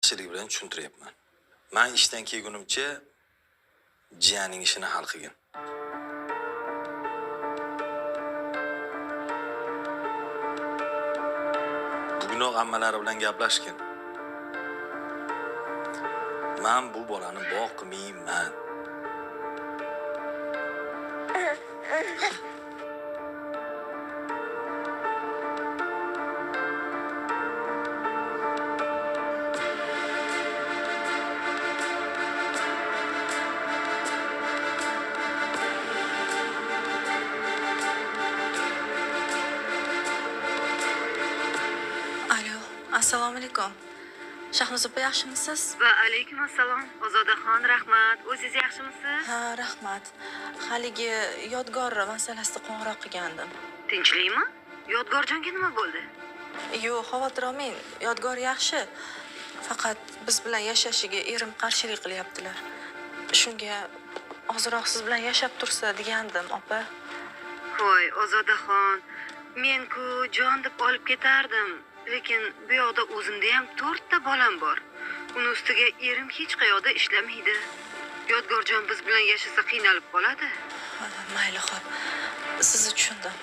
qattiqchilik bilan tushuntiryapman. Men ishdan kelgunimcha jiyaning ishini hal qilgin. Bugunoq ammalari bilan gaplashgin. Men bu bolani boqmayman. Alo, assalomu alaykum. Shahnoz opa yaxshimisiz? Va alaykum assalom. Ozodaxon, rahmat. O'zingiz yaxshimisiz? Ha, rahmat. Haligi yodgor masalasida qo'ng'iroq qilgandim. Tinchlikmi? Yodgorjonga nima bo'ldi? Yo'q, xavotir olmang. Yodgor yaxshi. Faqat biz bilan yashashiga erim qarshilik qilyaptilar. Shunga ozroq siz bilan yashab tursa degandim, opa. Voy, Ozodaxon, men-ku jon deb olib ketardim. Lekin bu yoqda o'zimda ham 4 ta bolam bor. Uni ustiga erim hech qayoqda ishlamaydi. Yodgorjon biz bilan yashasa qiynalib qoladi. Mayli, xo'p. Sizni tushundim.